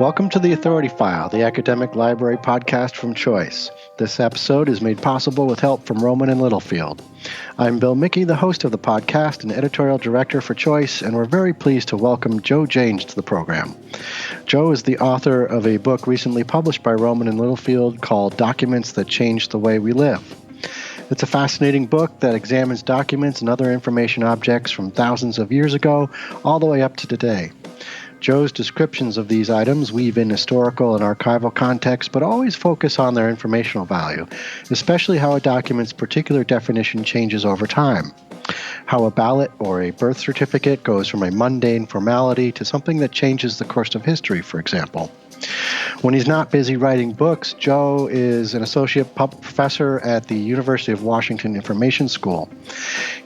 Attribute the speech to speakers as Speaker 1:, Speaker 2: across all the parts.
Speaker 1: Welcome to the Authority File, the academic library podcast from Choice. This episode is made possible with help from Rowman and Littlefield. I'm Bill Mickey, the host of the podcast and editorial director for Choice, and we're very pleased to welcome Joe Janes to the program. Joe is the author of a book recently published by Rowman and Littlefield called Documents That Changed the Way We Live. It's a fascinating book that examines documents and other information objects from thousands of years ago all the way up to today. Joe's descriptions of these items weave in historical and archival context, but always focus on their informational value, especially how a document's particular definition changes over time. How a ballot or a birth certificate goes from a mundane formality to something that changes the course of history, for example. When he's not busy writing books, Joe is an associate professor at the University of Washington Information School.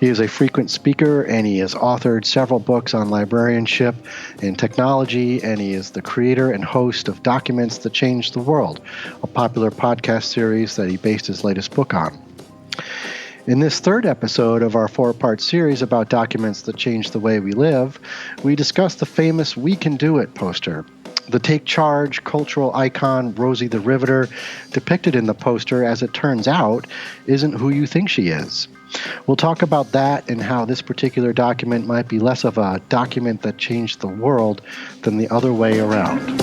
Speaker 1: He is a frequent speaker, and he has authored several books on librarianship and technology, and he is the creator and host of Documents That Changed the World, a popular podcast series that he based his latest book on. In this third episode of our four-part series about documents that change the way we live, we discuss the famous We Can Do It poster. The Take Charge cultural icon Rosie the Riveter, depicted in the poster, as it turns out, isn't who you think she is. We'll talk about that and how this particular document might be less of a document that changed the world than the other way around.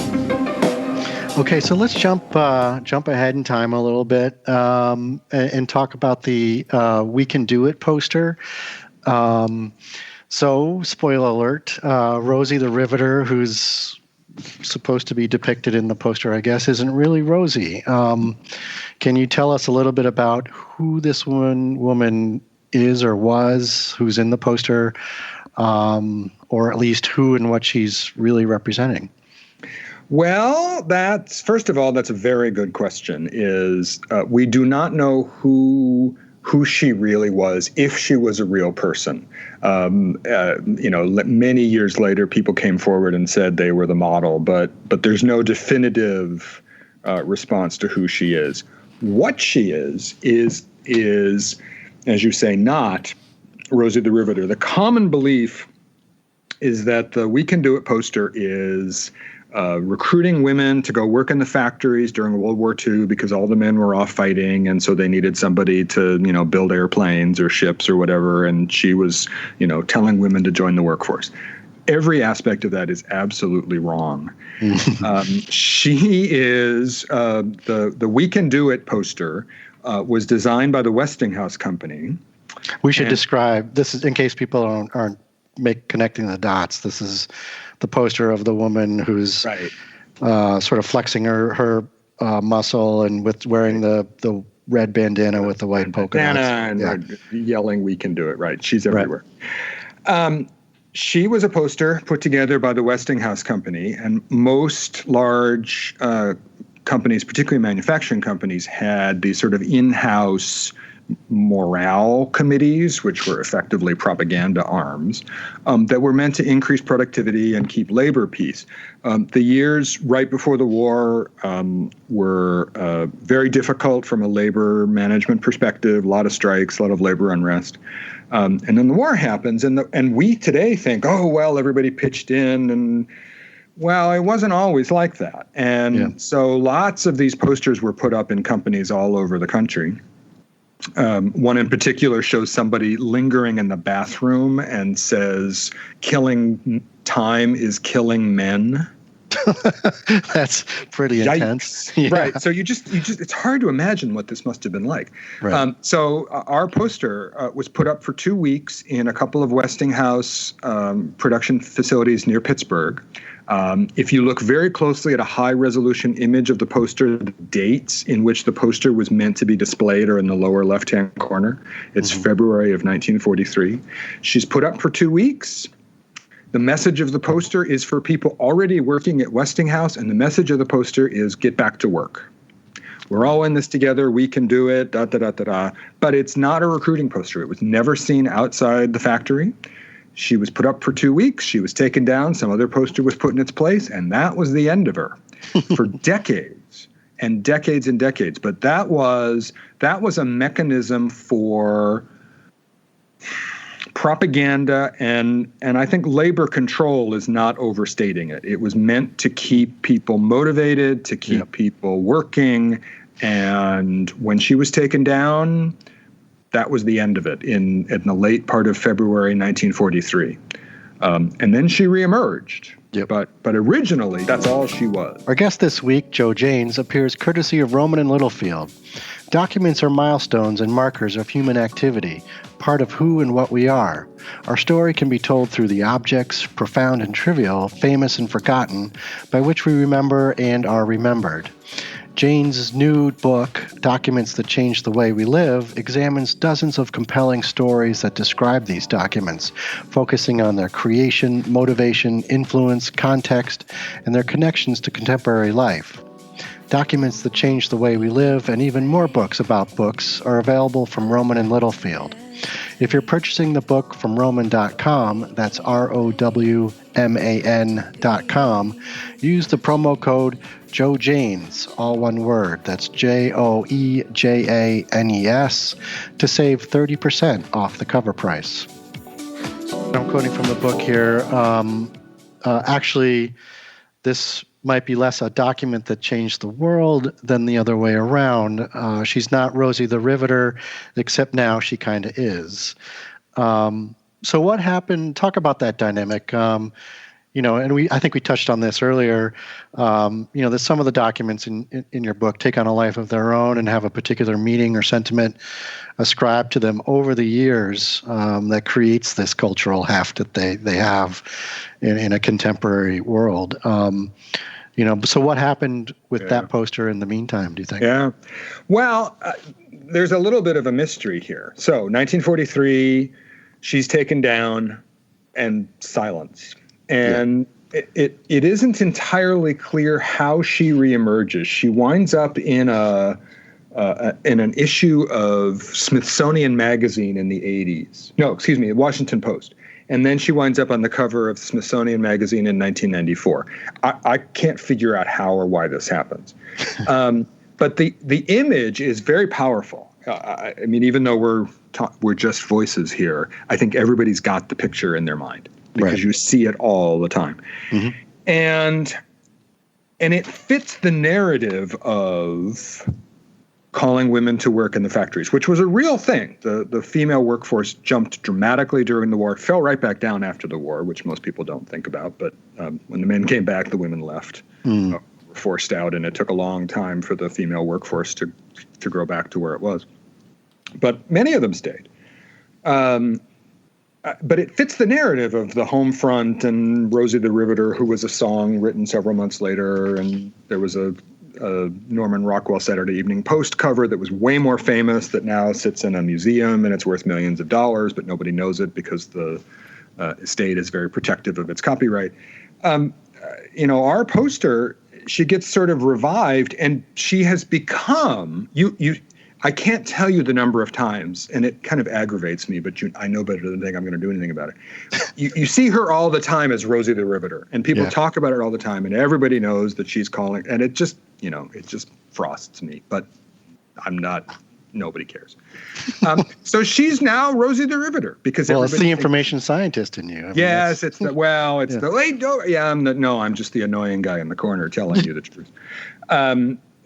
Speaker 1: Okay, so let's jump ahead in time a little bit and talk about the We Can Do It poster. So, spoiler alert, Rosie the Riveter, who's supposed to be depicted in the poster, I guess, isn't really Rosie. Can you tell us a little bit about who this woman is or was, who's in the poster, or at least who and what she's really representing?
Speaker 2: Well, first of all, that's a very good question. We do not know who she really was, if she was a real person. Many years later, people came forward and said they were the model, but there's no definitive response to who she is. What she is, as you say, not Rosie the Riveter. The common belief is that the We Can Do It poster is recruiting women to go work in the factories during World War II because all the men were off fighting, and so they needed somebody to, build airplanes or ships or whatever, and she was, telling women to join the workforce. Every aspect of that is absolutely wrong. She is the We Can Do It poster was designed by the Westinghouse Company.
Speaker 1: We should describe this, is in case people aren't connecting the dots. This is the poster of the woman who's sort of flexing her muscle and with wearing the red bandana with the white polka dots.
Speaker 2: And yelling, "We can do it!" Right? She's everywhere. Right. She was a poster put together by the Westinghouse Company, and most large companies, particularly manufacturing companies, had these sort of in-house morale committees, which were effectively propaganda arms, that were meant to increase productivity and keep labor peace. The years right before the war were very difficult from a labor management perspective, a lot of strikes, a lot of labor unrest. And then the war happens, and we today think, oh, well, everybody pitched in, and well, it wasn't always like that. And so lots of these posters were put up in companies all over the country. One in particular shows somebody lingering in the bathroom and says, "Killing time is killing men."
Speaker 1: That's pretty intense.
Speaker 2: Yeah. Right. So you just it's hard to imagine what this must have been like. Right. So our poster was put up for 2 weeks in a couple of Westinghouse production facilities near Pittsburgh. If you look very closely at a high-resolution image of the poster, the dates in which the poster was meant to be displayed are in the lower left-hand corner. It's February of 1943. She's put up for 2 weeks. The message of the poster is for people already working at Westinghouse, and the message of the poster is get back to work. We're all in this together. We can do it, da, da, da, da, da. But it's not a recruiting poster. It was never seen outside the factory. She was put up for 2 weeks. She was taken down. Some other poster was put in its place, and that was the end of her for decades and decades and decades. But that was a mechanism for propaganda and I think labor control is not overstating it. It was meant to keep people motivated, to keep people working. And when she was taken down, that was the end of it in the late part of February 1943. And then she reemerged.
Speaker 1: Yep.
Speaker 2: But originally, that's all she was.
Speaker 1: Our guest this week, Joe Janes, appears courtesy of Rowman and Littlefield. Documents are milestones and markers of human activity, part of who and what we are. Our story can be told through the objects, profound and trivial, famous and forgotten, by which we remember and are remembered. Jane's new book, Documents That Change the Way We Live, examines dozens of compelling stories that describe these documents, focusing on their creation, motivation, influence, context, and their connections to contemporary life. Documents That Change the Way We Live and even more books about books are available from Rowman and Littlefield. If you're purchasing the book from Rowman.com, that's ROWMAN.com, use the promo code Joe Janes, all one word, that's JOEJANES, to save 30% off the cover price. I'm quoting from the book here. Actually, this might be less a document that changed the world than the other way around. She's not Rosie the Riveter, except now she kind of is. So what happened? Talk about that dynamic. And I think we touched on this earlier. There's some of the documents in your book take on a life of their own and have a particular meaning or sentiment ascribed to them over the years that creates this cultural heft that they have in a contemporary world. So what happened with that poster in the meantime, do you think?
Speaker 2: Yeah. Well, there's a little bit of a mystery here. So 1943, she's taken down and silence. And it isn't entirely clear how she reemerges. She winds up in an issue of Smithsonian Magazine in the 80s. No, excuse me, Washington Post. And then she winds up on the cover of Smithsonian Magazine in 1994. I can't figure out how or why this happens. But the image is very powerful. I mean, even though we're just voices here, I think everybody's got the picture in their mind because you see it all the time. Mm-hmm. And it fits the narrative of calling women to work in the factories, which was a real thing. The female workforce jumped dramatically during the war, fell right back down after the war, which most people don't think about. But when the men came back, the women left, were forced out, and it took a long time for the female workforce to grow back to where it was. But many of them stayed. But it fits the narrative of the home front and Rosie the Riveter, who was a song written several months later, and there was a Norman Rockwell Saturday Evening Post cover that was way more famous that now sits in a museum and it's worth millions of dollars, but nobody knows it because the estate is very protective of its copyright. Our poster, she gets sort of revived, and she has become I can't tell you the number of times, and it kind of aggravates me, but I know better than think I'm going to do anything about it. You see her all the time as Rosie the Riveter, and people talk about it all the time, and everybody knows that she's calling, and it just frosts me, but nobody cares. So she's now Rosie the Riveter because
Speaker 1: it's the information scientist in you. I mean,
Speaker 2: yes, I'm just the annoying guy in the corner telling you the truth.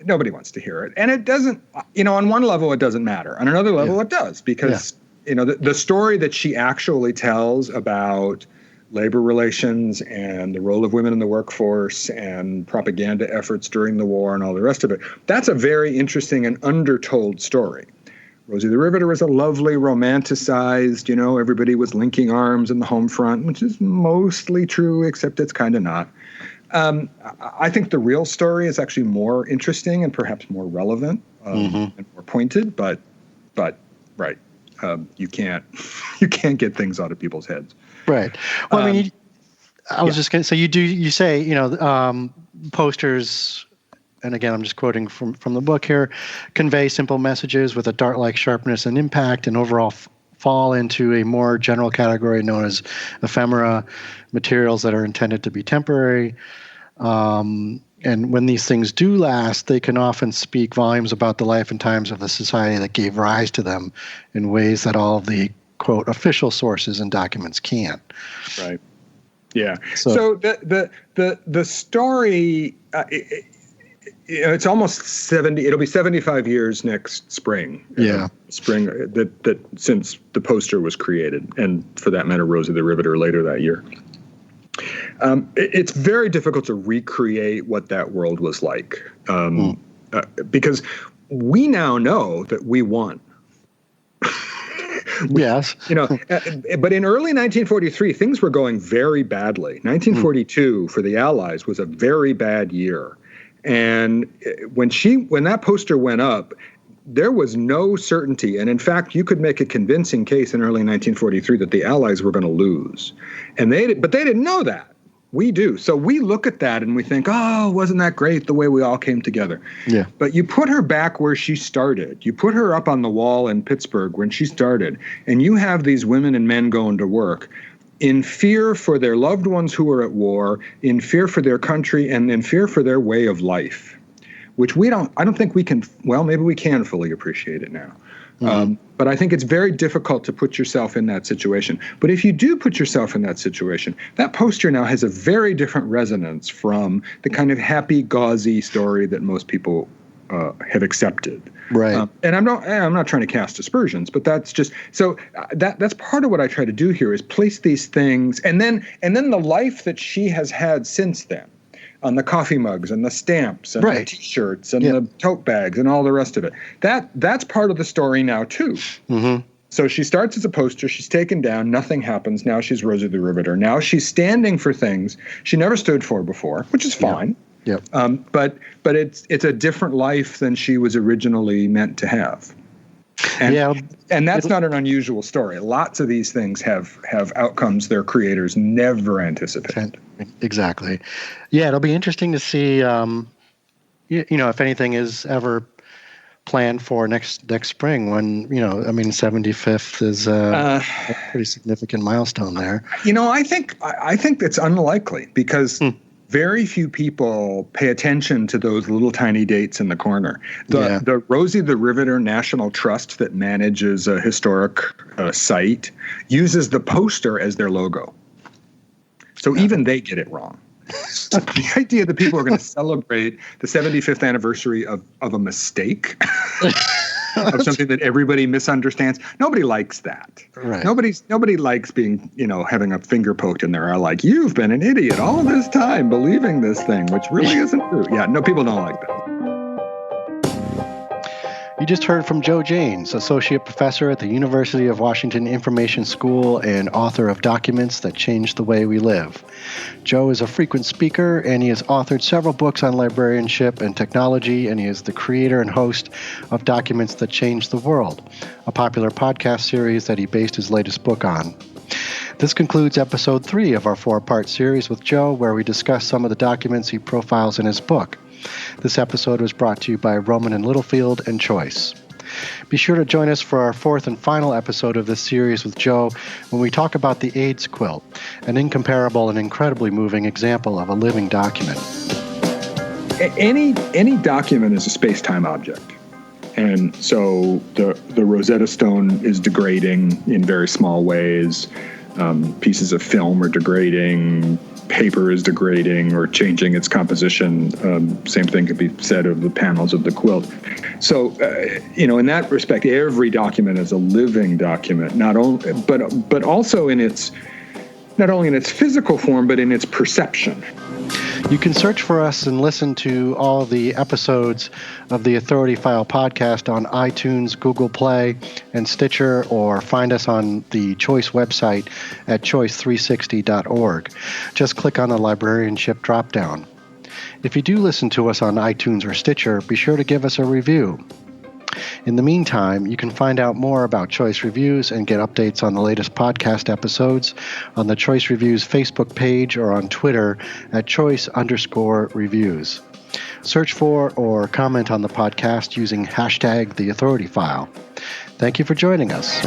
Speaker 2: Nobody wants to hear it. And it doesn't, on one level, it doesn't matter. On another level, it does, because, the story that she actually tells about labor relations and the role of women in the workforce and propaganda efforts during the war and all the rest of it, that's a very interesting and undertold story. Rosie the Riveter was a lovely, romanticized, everybody was linking arms in the home front, which is mostly true, except it's kind of not. I think the real story is actually more interesting and perhaps more relevant and more pointed, but you can't get things out of people's heads.
Speaker 1: Right. Well, I was just going to say, you say, posters, and again, I'm just quoting from the book here, convey simple messages with a dart-like sharpness and impact, and overall fall into a more general category known as ephemera, materials that are intended to be temporary. And when these things do last, they can often speak volumes about the life and times of the society that gave rise to them in ways that all of the quote, official sources and documents can't.
Speaker 2: Right. Yeah. So the story, it's almost 70. It'll be 75 years next spring.
Speaker 1: Yeah.
Speaker 2: Spring that since the poster was created, and for that matter, Rosie the Riveter later that year. It's very difficult to recreate what that world was like, because we now know that we won.
Speaker 1: Yes.
Speaker 2: But in early 1943, things were going very badly. 1942 for the Allies was a very bad year. And when that poster went up, there was no certainty. And in fact, you could make a convincing case in early 1943 that the Allies were going to lose. But they didn't know that. We do. So we look at that and we think, oh, wasn't that great the way we all came together?
Speaker 1: Yeah.
Speaker 2: But you put her back where she started. You put her up on the wall in Pittsburgh when she started, and you have these women and men going to work in fear for their loved ones who are at war, in fear for their country, and in fear for their way of life, which I don't think we can, well, maybe we can fully appreciate it now. But I think it's very difficult to put yourself in that situation. But if you do put yourself in that situation, that poster now has a very different resonance from the kind of happy, gauzy story that most people have accepted.
Speaker 1: Right.
Speaker 2: And I'm not trying to cast aspersions, but that's just so that's part of what I try to do here is place these things, and then the life that she has had since then, on the coffee mugs and the stamps and the T-shirts and the tote bags and all the rest of it. That's part of the story now too. Mm-hmm. So she starts as a poster. She's taken down. Nothing happens. Now she's Rosie the Riveter. Now she's standing for things she never stood for before, which is fine.
Speaker 1: Yep.
Speaker 2: But it's a different life than she was originally meant to have. And that's not an unusual story. Lots of these things have outcomes their creators never anticipated.
Speaker 1: Exactly. Yeah, it'll be interesting to see, if anything is ever planned for next spring when, 75th is a pretty significant milestone there.
Speaker 2: I think it's unlikely because very few people pay attention to those little tiny dates in the corner. The Rosie the Riveter National Trust that manages a historic site uses the poster as their logo. So even they get it wrong. The idea that people are going to celebrate the 75th anniversary of a mistake, of something that everybody misunderstands. Nobody likes that.
Speaker 1: Right.
Speaker 2: Nobody likes being, having a finger poked in their eye like, you've been an idiot all this time believing this thing, which really isn't true. Yeah, no, people don't like that.
Speaker 1: You just heard from Joe Janes, Associate Professor at the University of Washington Information School and author of Documents That Changed the Way We Live. Joe is a frequent speaker, and he has authored several books on librarianship and technology, and he is the creator and host of Documents That Changed the World, a popular podcast series that he based his latest book on. This concludes episode 3 of our 4-part series with Joe, where we discuss some of the documents he profiles in his book. This episode was brought to you by Rowman & Littlefield and Choice. Be sure to join us for our 4th and final episode of this series with Joe when we talk about the AIDS quilt, an incomparable and incredibly moving example of a living document.
Speaker 2: Any document is a space-time object. And so the Rosetta Stone is degrading in very small ways. Pieces of film are degrading. Paper is degrading or changing its composition. Same thing could be said of the panels of the quilt. So, in that respect, every document is a living document, not also in its not only in its physical form but in its perception.
Speaker 1: You can search for us and listen to all the episodes of the Authority File podcast on iTunes, Google Play, and Stitcher, or find us on the Choice website at choice360.org. Just click on the librarianship dropdown. If you do listen to us on iTunes or Stitcher, be sure to give us a review. In the meantime, you can find out more about Choice Reviews and get updates on the latest podcast episodes on the Choice Reviews Facebook page or on Twitter at Choice_Reviews. Search for or comment on the podcast using hashtag #TheAuthorityFile. Thank you for joining us.